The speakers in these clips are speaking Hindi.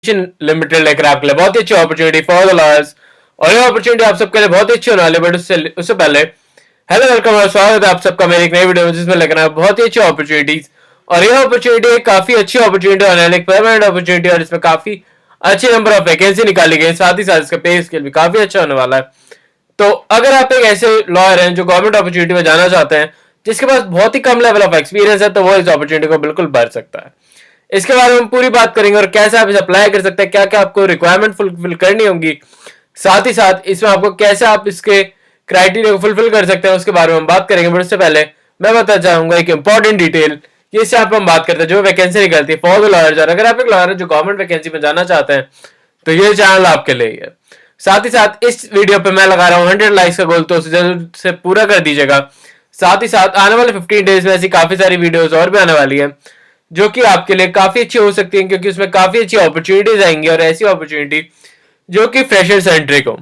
लिमिटेड लेकर आपके लिए बहुत ही अच्छी अपॉर्चुनिटी फॉर द लॉयर्स। और ये अपॉर्चुनिटी आप सबके लिए बहुत ही अच्छी होने वाली है। बट उससे पहले हेलो वेलकम और स्वागत है आप सबका मेरी एक नई वीडियो में, जिसमें लेकर आया बहुत ही अच्छी अपॉर्चुनिटीज। और ये अपॉर्चुनिटी काफी अच्छी अपॉर्चुनिटी होने वाली है, परमानेंट अपॉर्चुनिटी, और इसमें काफी अच्छे नंबर ऑफ वैकेंसी निकाली गई। साथ ही साथ इसका पे स्केल भी काफी अच्छा होने वाला है। तो अगर आप एक ऐसे लॉयर हैं जो गवर्नमेंट अपॉर्चुनिटी में जाना चाहते हैं, जिसके पास बहुत ही कम लेवल ऑफ एक्सपीरियंस है, तो वो इस अपॉर्चुनिटी को बिल्कुल भर सकता है। इसके बारे में हम पूरी बात करेंगे और कैसे आप इसे अप्लाई कर सकते हैं, क्या क्या आपको रिक्वायरमेंट फुलफिल करनी होंगी, साथ ही साथ इसमें आपको कैसे आप इसके क्राइटेरिया को फुलफिल कर सकते हैं, उसके बारे में हम बात करेंगे। बट उससे पहले मैं बताना चाहूंगा एक इंपॉर्टेंट डिटेल, इससे आप हम बात करते हैं जो वैकेंसी निकलती है फॉर द लॉयर्स। और अगर आप एक लॉयर है जो गवर्नमेंट वैकेंसी में जाना चाहते हैं, तो ये चैनल आपके लिए है। साथ ही साथ इस वीडियो पे मैं लगा रहा हूँ 100 लाइक्स का गोल, तो उसे जरूर से पूरा कर दीजिएगा। साथ ही साथ आने वाले 15 डेज में ऐसी काफी सारी वीडियोस और भी आने वाली है, जो कि आपके लिए काफी अच्छी हो सकती है, क्योंकि उसमें काफी अच्छी अपॉर्चुनिटीज आएंगी, और ऐसी अपॉर्चुनिटी जो कि फ्रेशर सेंट्रिक हो।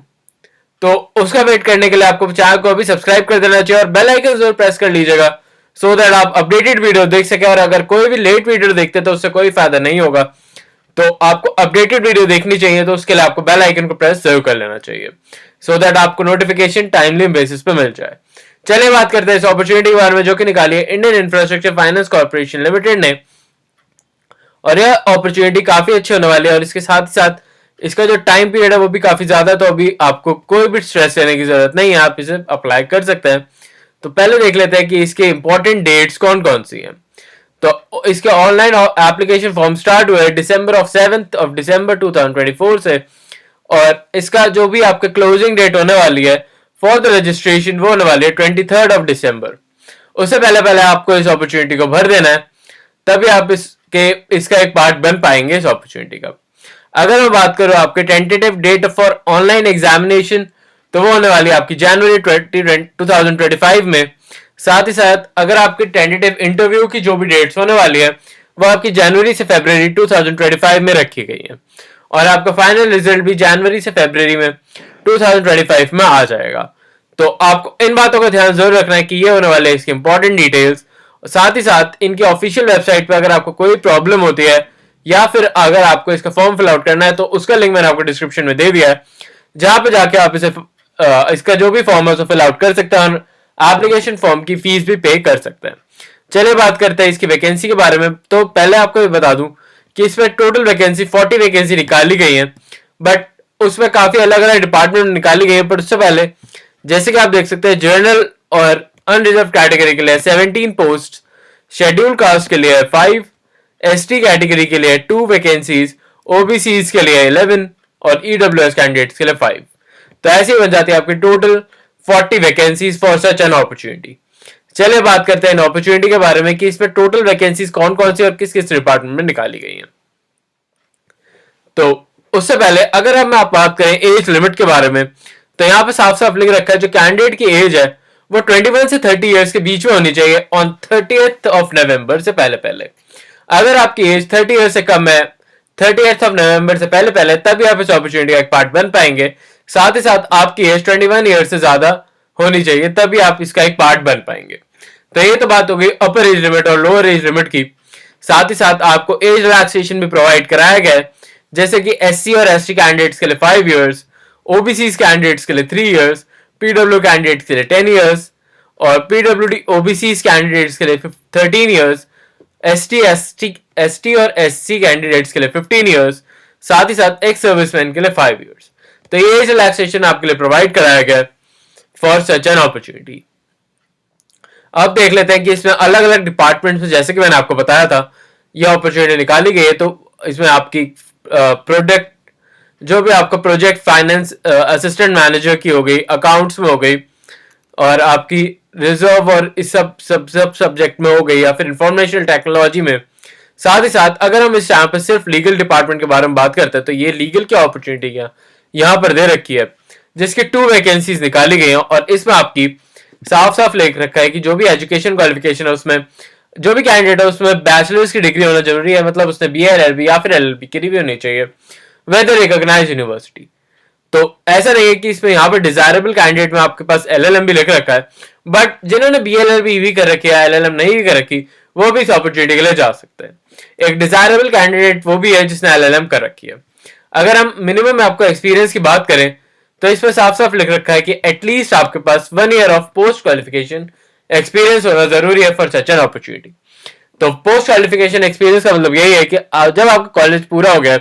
तो उसका वेट करने के लिए आपको चैनल को अभी सब्सक्राइब कर देना चाहिए और बेल आइकन जरूर प्रेस कर लीजिएगा, सो दैट आप अपडेटेड वीडियो देख सके। और अगर कोई भी लेट वीडियो देखते तो उससे कोई फायदा नहीं होगा, तो आपको अपडेटेड वीडियो देखनी चाहिए, तो उसके लिए आपको बेल आइकन को प्रेस जरूर कर लेना चाहिए, सो दैट आपको नोटिफिकेशन टाइमली बेसिस पे मिल जाए। चलिए बात करते हैं इस अपॉर्चुनिटी के बारे में, जो कि निकाली है Indian infrastructure finance corporation limited ने। और यह अपॉर्चुनिटी काफी अच्छी होने वाली है, और इसके साथ ही साथ इसका जो टाइम पीरियड है वो भी काफी ज्यादा है। तो अभी आपको कोई भी स्ट्रेस लेने की जरूरत नहीं है, आप इसे अप्लाई कर सकते हैं। तो पहले देख लेते हैं कि इसके इंपॉर्टेंट डेट्स कौन कौन सी हैं। तो इसके ऑनलाइन एप्लीकेशन फॉर्म स्टार्ट हुए दिसंबर 7 2024 से, और इसका जो भी आपका क्लोजिंग डेट होने वाली है फॉर द रजिस्ट्रेशन, वो होने वाली है 23 दिसंबर। उससे पहले पहले आपको इस अपॉर्चुनिटी को भर देना है, तभी आप इसका एक पार्ट बन पाएंगे इस अपॉर्चुनिटी का। अगर मैं बात करूं आपके tentative date for online examination, तो वो होने वाली है आपकी जनवरी 2025 में। साथ ही साथ अगर आपके टेंटेटिव इंटरव्यू की जो भी डेट्स होने वाली है, वो आपकी जनवरी से फरवरी 2025 में रखी गई है, और आपका फाइनल रिजल्ट भी जनवरी से फरवरी में 2025 में आ जाएगा। तो आपको इन बातों का ध्यान जरूर रखना है कि ये होने वाले इसकी इंपॉर्टेंट डिटेल्स। साथ ही साथ इनकी ऑफिशियल वेबसाइट पर अगर आपको कोई प्रॉब्लम होती है, या फिर अगर आपको इसका फॉर्म फिल आउट करना है, तो उसका लिंक मैंने आपको डिस्क्रिप्शन में दे दिया है, जहां पे जाके आप इसका जो भी फॉर्म है उसे फिल आउट कर सकते हैं, और एप्लीकेशन फॉर्म की फीस भी पे कर सकते हैं। चलिए बात करते हैं इसकी वैकेंसी के बारे में। तो पहले आपको ये बता दूं कि इसमें टोटल वैकेंसी 40 वैकेंसी निकाली गई है, बट उसमें काफी अलग अलग डिपार्टमेंट निकाली गई है। पर उससे पहले जैसे कि आप देख सकते हैं, जनरल और अनरिजर्व कैटेगरी के लिए 17 पोस्ट, शेड्यूल कास्ट के लिए 5, एसटी कैटेगरी के लिए 2 वैकेंसीज, ओबीसी के लिए 11 और ईडब्ल्यूएस कैंडिडेट्स के लिए 5। तो ऐसे ही बन जाती है आपकी total 40 vacancies for such an opportunity. चलिए बात करते हैं इन अपॉर्चुनिटी के बारे में कि इसमें टोटल वैकेंसीज कौन कौन सी और किस किस डिपार्टमेंट में निकाली गई हैं। तो उससे पहले अगर हम आप बात करें एज लिमिट के बारे में, तो यहाँ पे साफ साफ लिख रखा है जो कैंडिडेट की एज है वो 21 से 30 इयर्स के बीच में होनी चाहिए ऑन 30th नवंबर से पहले पहले। अगर आपकी एज 30 ईयर से कम है 30th नवंबर से पहले पहले, तभी आप इस अपॉर्चुनिटी का एक पार्ट बन पाएंगे। साथ ही साथ आपकी एज 21 ईयर से ज्यादा होनी चाहिए, तभी आप इसका एक पार्ट बन पाएंगे। तो ये तो बात हो गई अपर एज लिमिट और लोअर एज लिमिट की। साथ ही साथ आपको एज रिलैक्सेशन भी प्रोवाइड कराया गया है, जैसे कि एससी और एसटी कैंडिडेट्स के लिए 5 इयर्स, ओबीसी कैंडिडेट्स के लिए 3 इयर्स, पीडब्ल्यू कैंडिडेट्स के लिए 10 इयर्स, और पीडब्ल्यूडी ओबीसी कैंडिडेट्स के लिए 13 इयर्स, एसटी और एससी कैंडिडेट्स के लिए 15 इयर्स, साथ ही साथ एक्स सर्विसमैन के लिए 5 इयर्स। तो ये रिलैक्सेशन आपके लिए प्रोवाइड कराया गया फॉर सच एन अपॉर्चुनिटी। अब देख लेते हैं कि इसमें अलग अलग डिपार्टमेंट में, जैसे कि मैंने आपको बताया था, यह अपॉर्चुनिटी निकाली गई है। तो इसमें आपकी प्रोडक्ट जो भी आपका प्रोजेक्ट फाइनेंस असिस्टेंट मैनेजर की हो गई, अकाउंट्स में हो गई, और आपकी रिजर्व और इस सब सब्जेक्ट में हो गई, या फिर इंफॉर्मेशन टेक्नोलॉजी में। साथ ही साथ अगर हम इस यहाँ पर सिर्फ लीगल डिपार्टमेंट के बारे में बात करते हैं, तो ये लीगल की अपॉर्चुनिटी यहाँ पर दे रखी है, जिसकी 2 वैकेंसीज निकाली गई हैं। और इसमें आपकी साफ साफ लिख रखा है कि जो भी एजुकेशन क्वालिफिकेशन है उसमें जो भी कैंडिडेट है उसमें बैचलर्स की डिग्री होना जरूरी है, मतलब उसने बी एल या फिर एलएलबी की डिग्री होनी चाहिए, वेदर रिकॉग्नाइज्ड यूनिवर्सिटी। तो ऐसा नहीं है कि इसमें यहाँ पर डिजायरेबल कैंडिडेट में आपके पास एलएलएम भी लिख रखा है, बट जिन्होंने बीएलएलबी भी कर रखी है, एलएलएम नहीं भी कर रखी, वो भी इस अपॉर्चुनिटी के लिए जा सकते हैं। एक डिजायरेबल कैंडिडेट वो भी है जिसने एलएलएम कर रखी है। अगर हम मिनिमम में आपको एक्सपीरियंस की बात करें तो इसमें साफ साफ लिख रखा है कि एटलीस्ट आपके पास 1 year of post qualification experience होना जरूरी है फॉर सच एन अपॉर्चुनिटी। तो पोस्ट क्वालिफिकेशन एक्सपीरियंस का मतलब यही है कि जब आपका कॉलेज पूरा हो गया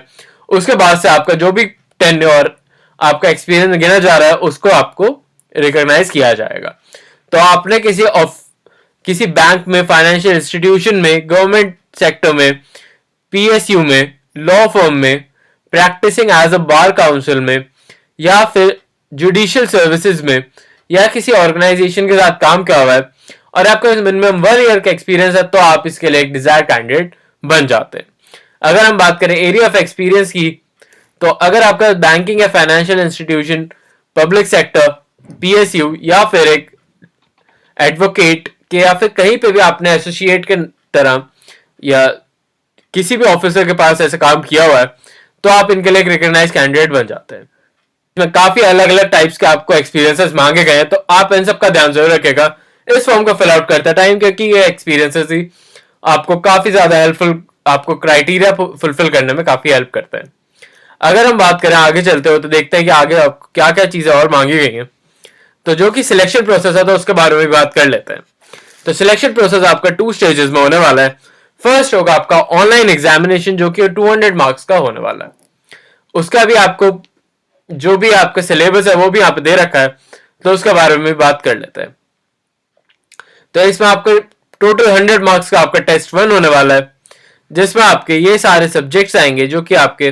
उसके बाद से आपका जो भी टेन्योर आपका एक्सपीरियंस गिना जा रहा है उसको आपको रिकॉग्नाइज किया जाएगा। तो आपने किसी बैंक में, फाइनेंशियल इंस्टीट्यूशन में, गवर्नमेंट सेक्टर में, पीएसयू में, लॉ फर्म में, practicing as a bar council में, या फिर जुडिशियल सर्विसेज में, या किसी ऑर्गेनाइजेशन के साथ काम किया हुआ है और आपका मिनिमम 1 ईयर का एक्सपीरियंस है तो आप इसके लिए एक डिजायर कैंडिडेट बन जाते हैं। अगर हम बात करें एरिया ऑफ एक्सपीरियंस की, तो अगर आपका बैंकिंग या financial institution, public sector, PSU या फिर एक एडवोकेट के या फिर कहीं पे भी आपने एसोसिएट के तरह या किसी भी ऑफिसर के पास ऐसा काम किया हुआ है तो आप इनके लिए एक रिकॉग्नाइज कैंडिडेट बन जाते हैं। इसमें काफी अलग अलग टाइप्स के आपको एक्सपीरियंसेस मांगे गए हैं तो आप इन सब का ध्यान जरूर रखिएगा इस फॉर्म को फिल आउट करते टाइम, क्योंकि ये एक्सपीरियंसेस ही आपको काफी ज्यादा हेल्पफुल, आपको क्राइटेरिया फुलफिल करने में काफी हेल्प करते हैं। अगर हम बात करें आगे चलते हो तो देखते हैं कि आगे क्या क्या चीजें और मांगी गई हैं। तो जो कि सिलेक्शन प्रोसेस है तो उसके बारे में भी बात कर लेते हैं। तो सिलेक्शन प्रोसेस आपका 2 स्टेजेस में होने वाला है। फर्स्ट होगा आपका ऑनलाइन एग्जामिनेशन जो कि 200 मार्क्स का होने वाला है। उसका भी आपको जो भी आपका सिलेबस है वो भी यहाँ पे दे रखा है तो उसके बारे में भी बात कर लेते हैं। तो इसमें आपको टोटल 100 मार्क्स का आपका टेस्ट 1 होने वाला है जिसमें आपके ये सारे सब्जेक्ट्स आएंगे जो कि आपके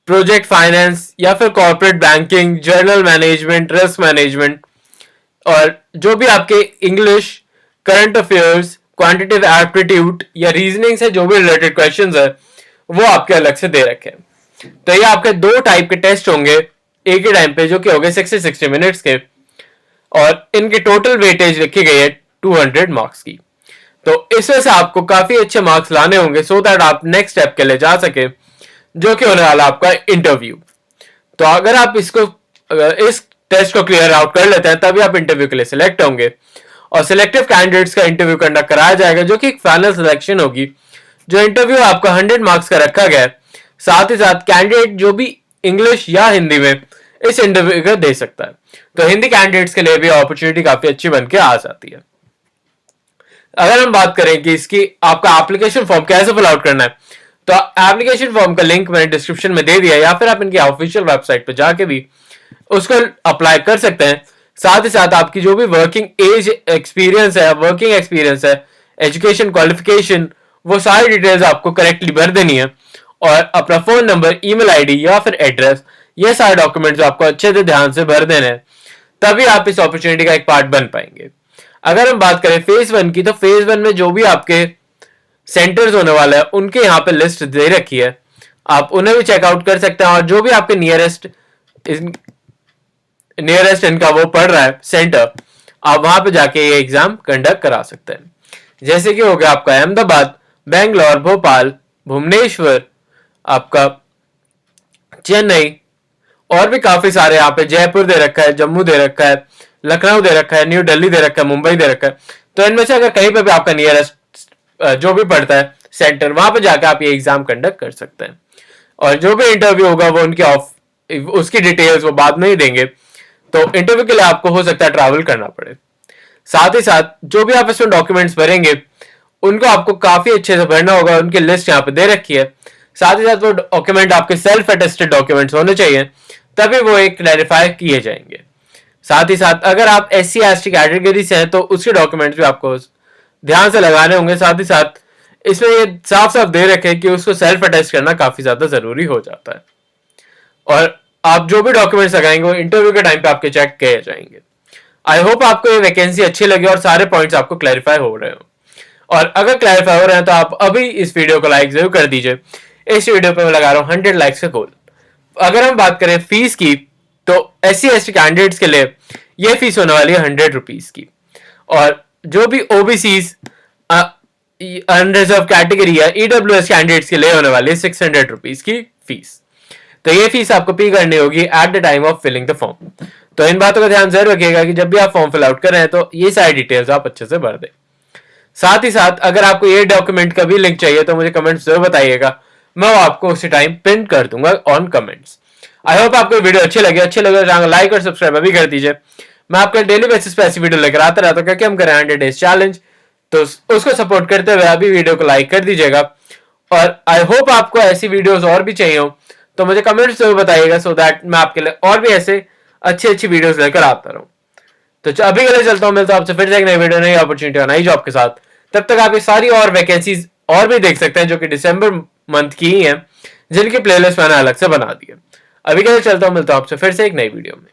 प्रोजेक्ट फाइनेंस या फिर corporate banking, journal management, risk management, और जो भी आपके English, current affairs, quantitative aptitude या रीजनिंग से जो भी रिलेटेड क्वेश्चंस है वो आपके अलग से दे रखे हैं। तो ये आपके 2 टाइप के टेस्ट होंगे एक ही टाइम पे जो कि होंगे 60 मिनट्स के, और इनके टोटल वेटेज लिखी गई है 200 मार्क्स की। तो इसमें से आपको काफी अच्छे मार्क्स लाने होंगे सो दैट आप नेक्स्ट स्टेप के लिए जा सके जो कि होने वाला आपका इंटरव्यू। तो अगर आप इस टेस्ट को क्लियर आउट कर लेते हैं तभी आप इंटरव्यू के लिए सिलेक्ट होंगे और सिलेक्टिव कैंडिडेट्स का इंटरव्यू कंडक्ट कराया जाएगा जो कि एक फाइनल सिलेक्शन होगी। जो इंटरव्यू आपका 100 मार्क्स का रखा गया है, साथ ही साथ कैंडिडेट जो भी इंग्लिश या हिंदी में इस इंटरव्यू को दे सकता है। तो हिंदी कैंडिडेट्स के लिए भी अपॉर्चुनिटी काफी अच्छी बनके आ जाती है। अगर हम बात करें कि इसकी आपका एप्लीकेशन फॉर्म कैसे फिल आउट करना है तो एप्लीकेशन फॉर्म का लिंक मैंने डिस्क्रिप्शन में दे दिया या फिर आप इनकी ऑफिशियल वेबसाइट पर जाके भी उसको अप्लाई कर सकते हैं। साथ ही साथ आपकी जो भी वर्किंग एज एक्सपीरियंस है, वर्किंग एक्सपीरियंस है, एजुकेशन क्वालिफिकेशन, वो सारी डिटेल्स आपको करेक्टली भर देनी है और अपना फोन नंबर, ईमेल आईडी या फिर एड्रेस, ये सारे डॉक्यूमेंट्स आपको अच्छे से ध्यान से भर देने हैं तभी आप इस अपॉर्चुनिटी का एक पार्ट बन पाएंगे। अगर हम बात करें फेज 1 की तो फेज 1 में जो भी आपके सेंटर्स होने वाले हैं उनके यहाँ पे लिस्ट दे रखी है, आप उन्हें भी चेकआउट कर सकते हैं और जो भी आपके नियरेस्ट इनका वो पड़ रहा है सेंटर, आप वहां पे जाके ये एग्जाम कंडक्ट करा सकते हैं। जैसे कि हो गया आपका अहमदाबाद, बेंगलोर, भोपाल, भुवनेश्वर, आपका चेन्नई, और भी काफी सारे यहाँ पे जयपुर दे रखा है, जम्मू दे रखा है, लखनऊ दे रखा है, न्यू दिल्ली दे रखा है, मुंबई दे रखा है। तो इनमें से अगर कहीं पे भी आपका नियरेस्ट जो भी पड़ता है सेंटर, वहां पे जाकर आप ये एग्जाम कंडक्ट कर सकते हैं और जो भी इंटरव्यू होगा वो उनके उसकी डिटेल्स वो बाद में ही देंगे। तो इंटरव्यू के लिए आपको हो सकता है ट्रैवल करना पड़े। साथ ही साथ जो भी आप इसमें डॉक्यूमेंट्स भरेंगे उनको आपको काफी अच्छे से भरना होगा, उनकी लिस्ट यहाँ पे दे रखी है। साथ ही साथ वो डॉक्यूमेंट आपके सेल्फ अटेस्टेड डॉक्यूमेंट्स होने चाहिए तभी वो एक क्लैरिफाई किए जाएंगे। साथ ही साथ अगर आप SC ST कैटेगरी से हैं तो उसके डॉक्यूमेंट्स भी आपको ध्यान से लगाने होंगे। साथ ही साथ इसमें ये साफ साफ दे रखे कि उसको सेल्फ अटेस्ट करना काफी ज्यादा जरूरी हो जाता है और आप जो भी डॉक्यूमेंट्स लगाएंगे वो इंटरव्यू के टाइम पे आपके चेक किए जाएंगे। आई होप आपको ये वैकेंसी अच्छी लगी और सारे पॉइंट्स आपको क्लैरिफाई हो रहे हो, और अगर क्लैरिफाई हो रहे हैं तो आप अभी इस वीडियो को लाइक जरूर कर दीजिए। इस वीडियो पे मैं लगा रहा हूँ 100 लाइक्स का गोल। अगर हम बात करें फीस की तो SC ST कैंडिडेट्स के लिए ये फीस होने वाली है 100 रुपीज की, और जो भी OBCs, अनरिजर्व कैटेगरी या EWS कैंडिडेट्स के लिए होने वाली है 600 रुपीज की फीस। तो ये फीस आपको पे करनी होगी at the time of filling the form. तो इन बातों का ध्यान जरूर रखिएगा कि जब भी आप फॉर्म फिल आउट कर रहे हैं तो ये सारी डिटेल्स आप अच्छे से भर दें। साथ ही साथ अगर आपको ये डॉक्यूमेंट का भी लिंक चाहिए तो मुझे कमेंट जरूर बताइएगा, मैं वो आपको उसी टाइम पिन कर दूंगा ऑन कमेंट्स। आई होप आपको वीडियो अच्छी लगे चैनल लाइक और सब्सक्राइब अभी कर दीजिए। मैं आपके डेली बेसिस पे ऐसी वीडियो लेकर आता रहता हूँ क्योंकि हम करें 100 डेज चैलेंज, तो उसको सपोर्ट करते हुए अभी वीडियो को लाइक कर दीजिएगा। और आई होप आपको ऐसी वीडियोस और भी चाहिए हो तो मुझे कमेंट्स में बताइएगा, सो दैट मैं आपके लिए और भी ऐसे अच्छी वीडियोस लेकर आता रहूं। तो अभी के लिए चलता हूं, मिलता हूं आपसे फिर से एक नई वीडियो, नई अपॉर्चुनिटी और नई जॉब के साथ। तब तक आप ये सारी और वैकेंसीज और भी देख सकते हैं जो कि दिसंबर मंथ की ही हैं, जिनकी प्लेलिस्ट मैंने अलग से बना दी है। अभी के लिए चलता हूं, मिलता हूं आपसे फिर से एक नई वीडियो में।